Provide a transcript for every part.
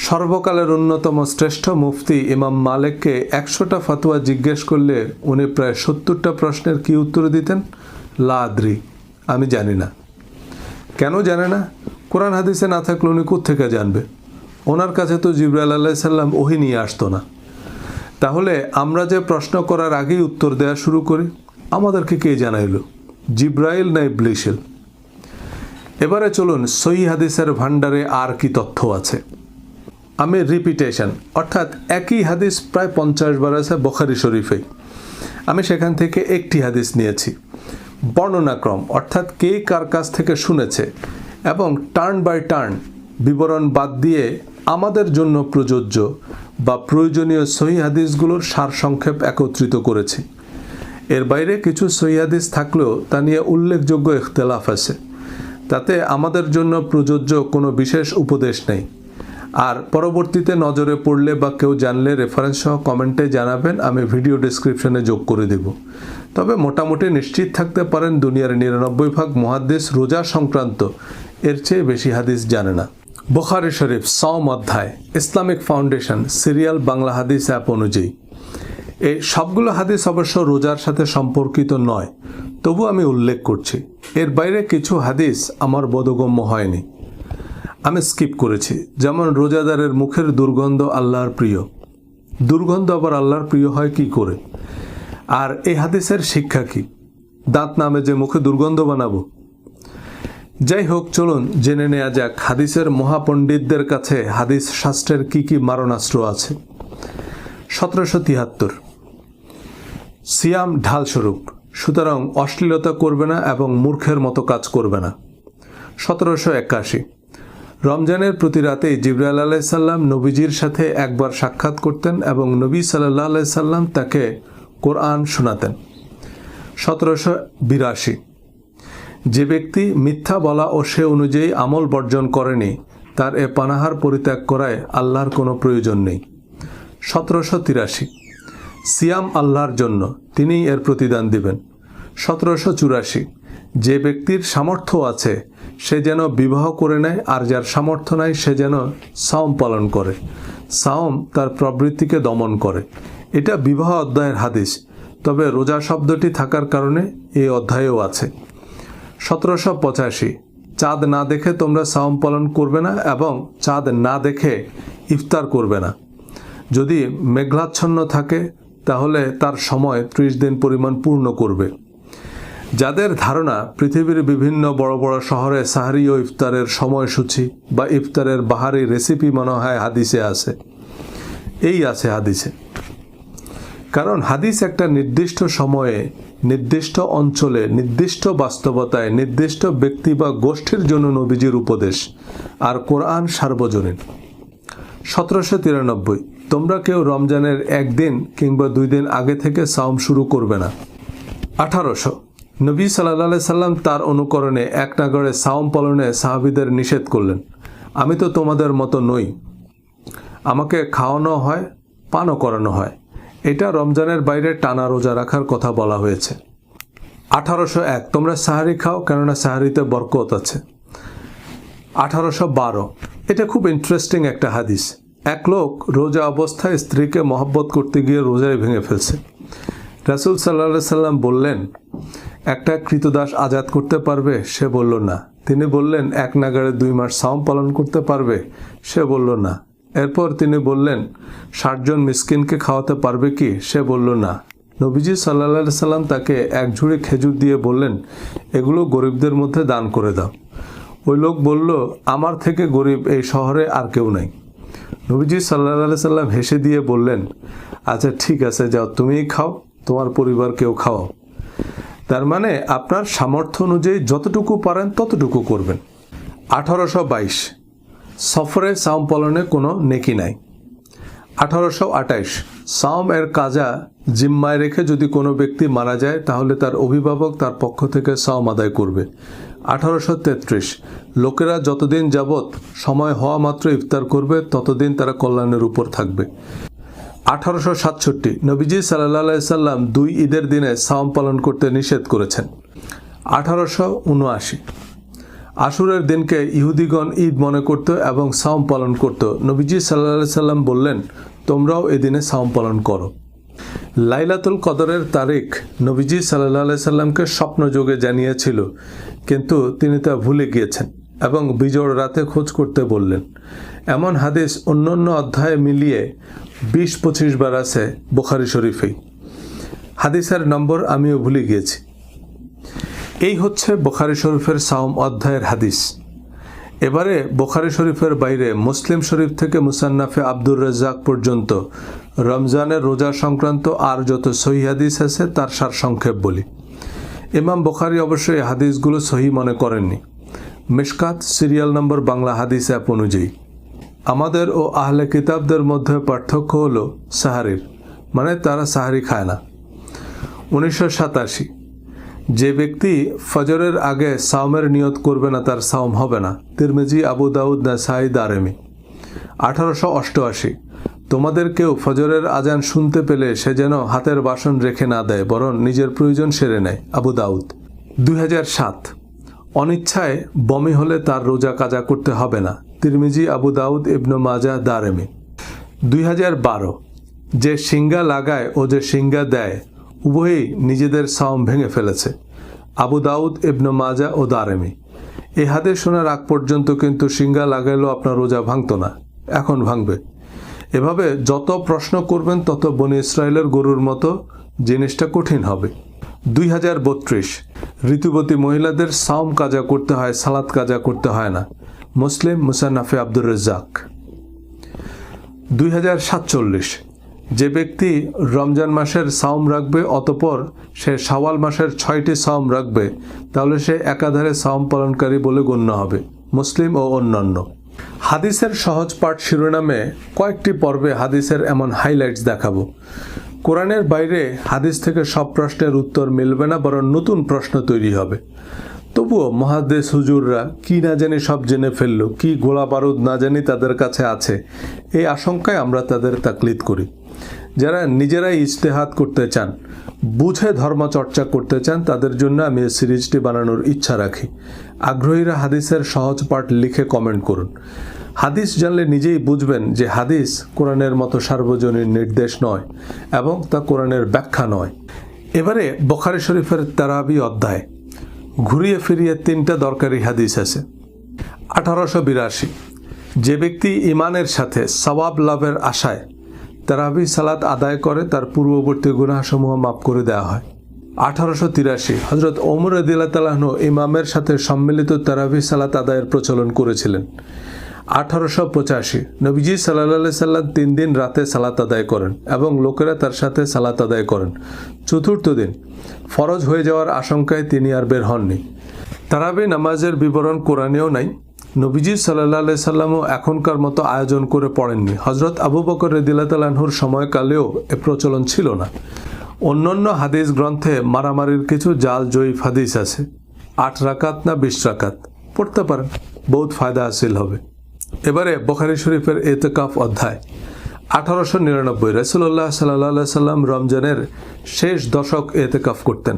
সর্বকালের অন্যতম শ্রেষ্ঠ মুফতি ইমাম মালিককে 100টা ফতোয়া জিজ্ঞেস করলে উনি প্রায় 70টা প্রশ্নের কি উত্তর দিতেন? লা আদরি, আমি জানি না। কেন জানে না? কোরআন হাদিসে না থাকলে উনি কোত্থেকে জানবে? ওনার কাছে তো জিবরাইল আলাইহিস সালাম ওহী নিয়ে আসতো না। তাহলে আমরা যে প্রশ্ন করার আগেই উত্তর দেওয়া শুরু করি, আমাদেরকে কে জানাইলো? জিবরাইল না ইবলিসিল? এবারে চলুন সহিহ হাদিসের ভান্ডারে আর কি তথ্য আছে। আমি রিপিটেশন অর্থাৎ একই হাদিস প্রায় 50 বার আছে বুখারী শরীফে। আমি সেখান থেকে একটি হাদিস নিয়েছি। বর্ণনাক্রম অর্থাৎ কে কার কাছ থেকে শুনেছে এবং টার্ন বাই টার্ন বিবরণ বাদ দিয়ে আমাদের জন্য প্রযোজ্য বা প্রয়োজনীয় সহিহ হাদিসগুলোর সারসংক্ষেপ একত্রিত করেছি। এর বাইরে কিছু সহিহ হাদিস থাকলেও তা নিয়ে উল্লেখযোগ্য ইখতিলাফ আছে। তাতে আমাদের জন্য প্রযোজ্য কোনো বিশেষ উপদেশ নেই। আর পরবর্তীতে নজরে পড়লে বা কেউ জানলে রেফারেন্স সহ কমেন্টে জানাবেন, আমি ভিডিও ডেসক্রিপশনে যোগ করে দেব। তবে মোটামুটি নিশ্চিত থাকতে পারেন দুনিয়ার 99% মুহাদ্দিস রোজা সংক্রান্ত এর চেয়ে বেশি হাদিস জানে না। বুখারী শরীফ সওম অধ্যায়, ইসলামিক ফাউন্ডেশন সিরিয়াল বাংলা হাদিস অ্যাপ অনুযায়ী এই সবগুলো হাদিস অবশ্য রোজার সাথে সম্পর্কিত নয়, তবু আমি উল্লেখ করছি। এর বাইরে কিছু হাদিস আমার বোধগম্য হয়নি, আমি স্কিপ করেছি। যেমন রোজাদারের মুখের দুর্গন্ধ আল্লাহর প্রিয়। দুর্গন্ধ আবার আল্লাহর প্রিয় হয় কি করে? আর এই হাদিসের শিক্ষা কি? দাঁত নামে যে মুখে দুর্গন্ধ বানাবো? যাই হোক, চলুন জেনে নেওয়া যাক হাদিসের মহাপণ্ডিতদের কাছে হাদিস শাস্ত্রের কি কি মারণাস্ত্র আছে। 1773 সিয়াম ঢালস্বরূপ, সুতরাং অশ্লীলতা করবে না এবং মূর্খের মতো কাজ করবে না। 1781 রমজানের প্রতি রাতেই জিবরাইল আলাইহিস সালাম নবীজির সাথে একবার সাক্ষাৎ করতেন এবং নবী সাল্লাল্লাহু আলাইহি সাল্লাম তাকে কোরআন শোনাতেন। 1782 যে ব্যক্তি মিথ্যা বলা ও সে অনুযায়ী আমল বর্জন করেনি, তার এ পানাহার পরিত্যাগ করায় আল্লাহর কোনো প্রয়োজন নেই। 1783 সিয়াম আল্লাহর জন্য, তিনিই এর প্রতিদান দিবেন। 1784 যে ব্যক্তির সামর্থ্য আছে সে যেন বিবাহ করে নেয়, আর যার সামর্থ্য নাই সে যেন সাওম পালন করে। সাওম তার প্রবৃত্তিকে দমন করে। এটা বিবাহ অধ্যায়ের হাদিস, তবে রোজা শব্দটি থাকার কারণে এই অধ্যায়েও আছে। 1785 চাঁদ না দেখে তোমরা সাওম পালন করবে না এবং চাঁদ না দেখে ইফতার করবে না। যদি মেঘাচ্ছন্ন থাকে তাহলে তার সময় 30 দিন পরিমাণ পূর্ণ করবে। যাদের ধারণা পৃথিবীর বিভিন্ন বড় বড় শহরে সাহরি ও ইফতারের সময়সূচি বা ইফতারের বাহারি রেসিপি মনে হয় হাদিসে আছে, এই আছে হাদিসে। কারণ হাদিস একটা নির্দিষ্ট সময়ে, নির্দিষ্ট অঞ্চলে, নির্দিষ্ট বাস্তবতায়, নির্দিষ্ট ব্যক্তি বা গোষ্ঠীর জন্য নবীজির উপদেশ, আর কোরআন সার্বজনীন। 1793 তোমরা কেউ রমজানের একদিন কিংবা 2 দিন আগে থেকে সাওম শুরু করবে না। 1800 নবী সাল্লাল্লাহু আলাইহি সাল্লাম তার অনুকরণে এক নাগাড়ে সাওম পালনে সাহাবীদের নিষেধ করলেন। আমি তো তোমাদের মতো নই, আমাকে খাওয়ানো হয়, পানও করানো হয়। এটা রমজানের বাইরে টানা রোজা রাখার কথা বলা হয়েছে। 1801 তোমরা সাহারি খাও, কেননা সাহারিতে বরকত আছে। 1812 এটা খুব ইন্টারেস্টিং একটা হাদিস। এক লোক রোজা অবস্থায় স্ত্রীকে মহব্বত করতে গিয়ে রোজায় ভেঙে ফেলছে। রাসূল সাল্লাল্লাহু আলাইহি সাল্লাম বললেন, একটা কৃতদাস আজাদ করতে পারবে? সে বলল না। তিনি বললেন, এক নাগাড়ে 2 মাস সাওম পালন করতে পারবে? সে বলল না। এরপর তিনি বললেন, 60 জন মিসকিনকে খাওয়াতে পারবে কি? সে বলল না। নবীজি সাল্লাল্লাহু আলাইহি সাল্লাম তাকে এক ঝুড়ি খেজুর দিয়ে বললেন, এগুলো গরিবদের মধ্যে দান করে দাও। ওই লোক বলল, আমার থেকে গরিব এই শহরে আর কেউ নাই। নবীজি সাল্লাল্লাহু আলাইহি সাল্লাম হেসে দিয়ে বললেন, আচ্ছা ঠিক আছে, যাও তুমিই খাও, তোমার পরিবারকেও খাওয়াও। তার মানে আপনার সামর্থ্য অনুযায়ী যতটুকু পারেন ততটুকু করবেন। 1822 সফরে সাওম পালনে কোনো নেকি নাই। 1828 সাওম এর কাজা জিম্মায় রেখে যদি কোনো ব্যক্তি মারা যায় তাহলে তার অভিভাবক তার পক্ষ থেকে সাওম আদায় করবে। 1833 লোকেরা যতদিন যাবৎ সময় হওয়া মাত্র ইফতার করবে ততদিন তারা কল্যাণের উপর থাকবে। 1867 নবীজি সাল্লাল্লাহু আলাইহি সাল্লাম 2 ঈদের দিনে সাওম পালন করতে নিষেধ করেছেন। 1879 আশুরের দিনকে ইহুদিগণ ঈদ মনে করত এবং সাওম পালন করত। নবীজি সাল্লাল্লাহু আলাইহি সাল্লাম বললেন, তোমরাও এদিনে সাওম পালন করো। লাইলাতুল কদরের তারিখ নবীজি সাল্লাল্লাহু আলাইহি সাল্লামকে স্বপ্নযোগে জানিয়েছিল, কিন্তু তিনি তা ভুলে গিয়েছেন এবং বিজোড় রাতে খোঁজ করতে বললেন। এমন হাদিস অন্যান্য অধ্যায়ে মিলিয়ে 20-25 বার আছে বুখারী শরীফেই। হাদিসের নম্বর আমিও ভুলে গিয়েছি। এই হচ্ছে বুখারী শরীফের সাওম অধ্যায়ের হাদিস। এবারে বুখারী শরীফের বাইরে মুসলিম শরীফ থেকে মুসান্নাফে আব্দুর রাজ্জাক পর্যন্ত রমজানের রোজা সংক্রান্ত আর যত সহিহ হাদিস আছে তার সারসংক্ষেপ বলি। ইমাম বুখারী অবশ্যই হাদিসগুলো সহিহ মনে করেননি। মিশকাত সিরিয়াল নম্বর বাংলা হাদিস অ্যাপ অনুযায়ী। আমাদের ও আহলে কিতাবদের মধ্যে পার্থক্য হলো সাহারির, মানে তারা সাহারি খায় না। 1987, যে ব্যক্তি ফজরের আগে সাওমের নিয়ত করবে না তার সাওম হবে না। তিরমিজি, আবু দাউদ, নাসাই, দারেমি। 1888, তোমাদের কেউ ফজরের আজান শুনতে পেলে সে যেন হাতের বাসন রেখে না দেয়, বরং নিজের প্রয়োজন সেরে নেয়। আবু দাউদ। 2007, অনিচ্ছায় বমি হলে তার রোজা কাজা করতে হবে না। তিরমিজি, আবু দাউদ, ইবনে মাজাহ, দারেমি। 2012, যে শিঙ্গা লাগায় ও যে শিঙ্গা দেয় উভয়ই নিজেদের সাওম ভেঙে ফেলেছে। আবু দাউদ, ইবনে মাজাহ ও দারেমি। এই হাদিস শোনার আগ পর্যন্ত কিন্তু শিঙ্গা লাগাইলেও আপনার রোজা ভাঙত না, এখন ভাঙবে। এভাবে যত প্রশ্ন করবেন তত বনি ইসরায়েলের গরুর মতো জিনিসটা কঠিন হবে। 2032, ঋতুবতী মহিলাদের সাওম কাজা করতে হয়, সালাত কাজা করতে হয় না। মুসলিম, মুসান্নাফে আব্দুর রাজ্জাক। 2047, যে ব্যক্তি রমজান মাসের সাওম রাখবে অতঃপর সে শাওয়াল মাসের 6টি সাওম রাখবে, তাহলে সে একাধারে সাওম পালনকারী বলে গণ্য হবে। মুসলিম ও অন্যান্য। হাদিসের সহজ পাঠ শিরোনামে কয়েকটি পর্বে হাদিসের এমন হাইলাইটস দেখাবো। কোরআনের বাইরে হাদিস থেকে সব প্রশ্নের উত্তর মিলবে না, বরং নতুন প্রশ্ন তৈরি হবে। তবুও মুহাদ্দিস হুজুররা কি না জানি সব জেনে ফেললো, কি গোলা বারুদ না জানি তাদের কাছে আছে, এই আশঙ্কায় আমরা তাদের তাকলিদ করি। যারা নিজেরাই ইজতেহাদ করতে চান, বুঝে ধর্মচর্চা করতে চান, তাদের জন্য আমি এই সিরিজটি বানানোর ইচ্ছা রাখি। আগ্রহীরা হাদিসের সহজ পাঠ লিখে কমেন্ট করুন। হাদিস জানলে নিজেই বুঝবেন যে হাদিস কোরআনের মতো সার্বজনীন নির্দেশ নয় এবং তা কোরআনের ব্যাখ্যা নয়। এবারে বুখারী শরীফের তারাবি অধ্যায়। ঘুরিয়ে ফিরিয়ে 3টা দরকারি হাদিস আছে। 1882, যে ব্যক্তি ইমানের সাথে সওয়াব লাভের আশায় তারাবি সালাত আদায় করে তার পূর্ববর্তী গুনাহসমূহ মাফ করে দেওয়া হয়। 1883, হযরত ওমর রাদিয়াল্লাহু তাআলা আনহু ইমামের সাথে সম্মিলিত তারাবি সালাত আদায়ের প্রচলন করেছিলেন। 1885, নবীজি সাল্লাল্লাহু আলাইহি সাল্লাম 3 দিন রাতে সালাত আদায় করেন এবং লোকেরা তার সাথে সালাত আদায় করেন। চতুর্থ দিন ফরজ হয়ে যাওয়ার আশঙ্কায় তিনি আর বের হননি। তারাবি নামাজের বিবরণ কোরআনেও নাই। নবীজি সাল্লাল্লাহু আলাইহি সাল্লামও এখনকার মতো আয়োজন করে পড়েননি। হযরত আবু বকর রাদিয়াল্লাহু তাআলা আনহুর সময়কালেও এ প্রচলন ছিল না। অন্যান্য হাদিস গ্রন্থে মারামারির কিছু জাল জয়ীফ হাদিস আছে। 8 রাকাত না 20 রাকাত পড়তে পারেন, বহুত ফায়দা হাসিল হবে। এবারে বুখারী শরীফের ইতিকাফ অধ্যায়। 1899, রাসূলুল্লাহ সাল্লাল্লাহু আলাইহি সাল্লাম রমজানের শেষ দশক ইতিকাফ করতেন।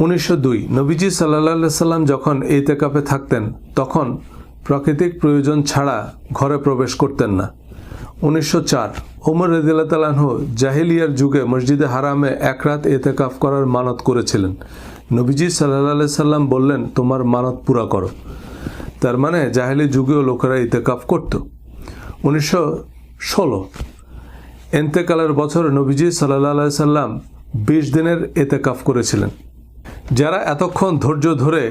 1902, নবীজি সাল্লাল্লাহু আলাইহি সাল্লাম যখন ইতিকাফে থাকতেন তখন প্রাকৃতিক প্রয়োজন ছাড়া ঘরে প্রবেশ করতেন না। 1904, ওমর রাদিয়াল্লাহু তাআলা আনহু জাহিলিয়ার যুগে মসজিদে হারামে 1 রাত ইতিকাফ করার মানত করেছিলেন। নবীজি সাল্লাল্লাহু আলাইহি সাল্লাম বললেন, তোমার মানত পুরা করো। তার মানে জাহিলি যুগেও লোকেরা ইতিকাফ করত। 1916, ইন্তেকালের বছর নবীজি সাল্লাল্লাহু আলাইহি সাল্লাম 20 দিনের ইতিকাফ করেছিলেন। যারা এতক্ষণ ধৈর্য ধরে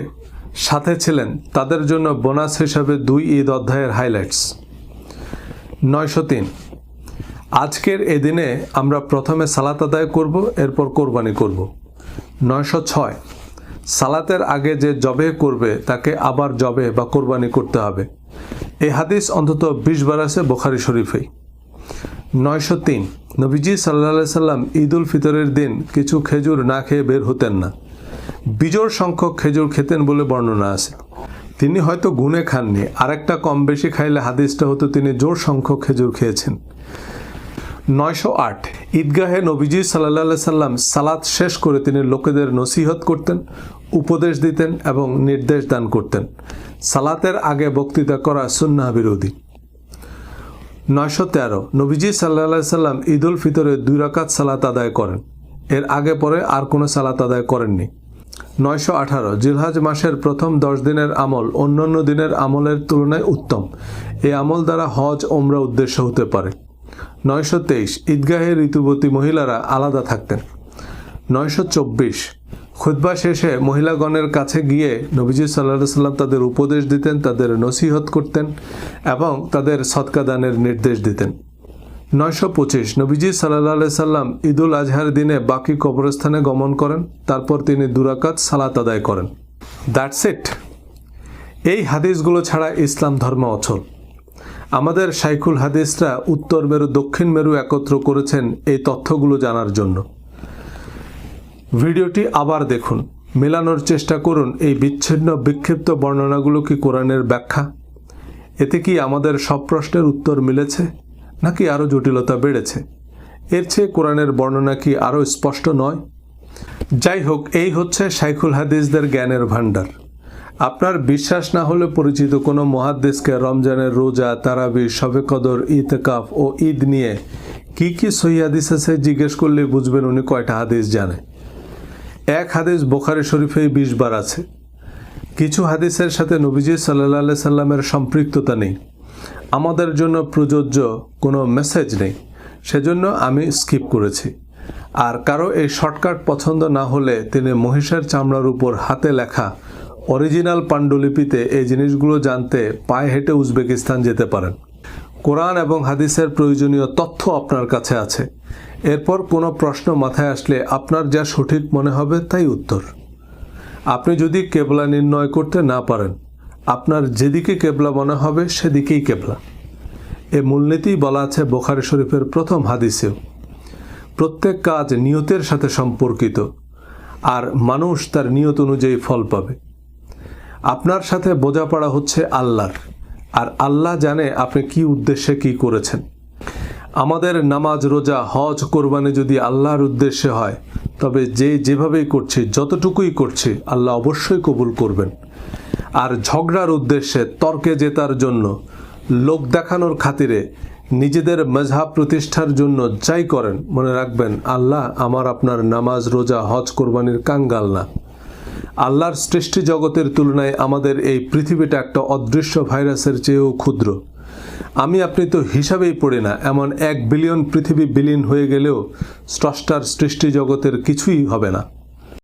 সাথে ছিলেন তাদের জন্য বোনাস হিসাবে 2 ঈদ অধ্যায়ের হাইলাইটস। 903, আজকের এই দিনে আমরা প্রথমে সালাত আদায় করব, এরপর কোরবানি করব। 906, সালাতের আগে যে জবে করবে তাকে আবার জবে বা কোরবানি করতে হবে। এই হাদিস অন্তত 20 বার আছে বুখারী শরীফে। 903, নবীজি সাল্লাল্লাহু আলাইহি সাল্লাম ঈদ উল ফিতরের দিন কিছু খেজুর না খেয়ে বের হতেন না। বিজোড় সংখ্যক খেজুর খেতেন বলে বর্ণনা আছে। তিনি হয়তো গুনে খাননি, আরেকটা কম বেশি খাইলে হাদিসটা হতো তিনি জোর সংখ্যক খেজুর খেয়েছেন। 908 ঈদগাহে নবীজি সাল্লাল্লাহু আলাইহি সাল্লাম সালাত শেষ করে তিনি লোকেদের নসিহত করতেন, উপদেশ দিতেন এবং নির্দেশ দান করতেন। সালাতের আগে বক্তৃতা করা সুন্নাহ বিরোধী। 913 নবীজি সাল্লাল্লাহু আলাইহি সাল্লাম ঈদ উল ফিতরে 2 রাকাত সালাত আদায় করেন, এর আগে পরে আর কোনো সালাত আদায় করেননি। 918 জিলহজ মাসের প্রথম 10 দিনের আমল অন্যান্য দিনের আমলের তুলনায় উত্তম। এই আমল দ্বারা হজ ওমরা উদ্দেশ্য হতে পারে। 923 ঈদগাহে ঋতুবতী মহিলারা আলাদা থাকতেন। 924 খুতবা শেষে মহিলাগণের কাছে গিয়ে নবীজি সাল্লাল্লাহু আলাইহি সাল্লাম তাদের উপদেশ দিতেন, তাদের নসিহত করতেন এবং তাদের সদকা দানের নির্দেশ দিতেন। 925 নবীজি সাল্লাল্লাহু আলাইহি সাল্লাম ঈদুল আজহার দিনে বাকি কবরস্থানে গমন করেন, তারপর তিনি 2 রাকাত সালাত আদায় করেন। That's it. এই হাদিসগুলো ছাড়া ইসলাম ধর্ম অচল। আমাদের শাইখুল হাদিসরা উত্তর মেরু দক্ষিণ মেরু একত্র করেছেন এই তথ্যগুলো জানার জন্য। ভিডিওটি আবার দেখুন, মেলানোর চেষ্টা করুন এই বিচ্ছিন্ন বিক্ষিপ্ত বর্ণনাগুলো কি কোরআনের ব্যাখ্যা। এতে কি আমাদের সব প্রশ্নের উত্তর মিলেছে নাকি আরও জটিলতা বেড়েছে? এর চেয়ে কোরআনের বর্ণনা কি আরও স্পষ্ট নয়? যাই হোক, এই হচ্ছে শাইখুল হাদিসদের জ্ঞানের ভাণ্ডার। আপনার বিশ্বাস না হলে পরিচিত কোনো মুহাদ্দিসকে রমজানের রোজা, তারাবি, শবে কদর, ইতিকাফ ও ঈদ নিয়ে কি কি সহিহ হাদিস আছে জিজ্ঞেস করলে বুঝবেন উনি কয়টা হাদিস জানে। এক হাদিস বুখারী শরীফেই 20 বার আছে। কিছু হাদিসের সাথে নবীজি সাল্লাল্লাহু আলাইহি সাল্লামের সম্পৃক্ততা নেই, আমাদের জন্য প্রযোজ্য কোনো মেসেজ নেই, সেজন্য আমি স্কিপ করেছি। আর কারো এই শর্টকাট পছন্দ না হলে তিনি মহিষের চামড়ার উপর হাতে লেখা অরিজিনাল পাণ্ডুলিপিতে এই জিনিসগুলো জানতে পায়ে হেঁটে উজবেকিস্তান যেতে পারেন। কোরআন এবং হাদিসের প্রয়োজনীয় তথ্য আপনার কাছে আছে। এরপর কোনো প্রশ্ন মাথায় আসলে আপনার যা সঠিক মনে হবে তাই উত্তর। আপনি যদি কেবলা নির্ণয় করতে না পারেন, আপনার যেদিকে কেবলা মনে হবে সেদিকেই কেবলা। এ মূলনীতি বলা আছে বুখারী শরীফের প্রথম হাদিসেও। প্রত্যেক কাজ নিয়তের সাথে সম্পর্কিত, আর মানুষ তার নিয়ত অনুযায়ী ফল পাবে। আপনার সাথে বোঝাপড়া হচ্ছে আল্লাহর, আর আল্লাহ জানে আপনি কি উদ্দেশ্যে কি করেছেন। আমাদের নামাজ, রোজা, হজ, কোরবানি যদি আল্লাহর উদ্দেশ্যে হয়, তবে যেভাবেই করছি, যতটুকুই করছি, আল্লাহ অবশ্যই কবুল করবেন। আর ঝগড়ার উদ্দেশ্যে, তর্কে জেতার জন্য, লোক দেখানোর খাতিরে, নিজেদের মজহাব প্রতিষ্ঠার জন্য যাই করেন, মনে রাখবেন আল্লাহ আমার আপনার নামাজ, রোজা, হজ, কোরবানির কাঙ্গাল না। আল্লাহর সৃষ্টি জগতের তুলনায় আমাদের এই পৃথিবীটা একটা অদৃশ্য ভাইরাসের চেয়েও ক্ষুদ্র। আমি আপনি তো হিসাবেই পড়ি না, এমন 1 বিলিয়ন পৃথিবী বিলীন হয়ে গেলেও স্রষ্টার সৃষ্টি জগতের কিছুই হবে না।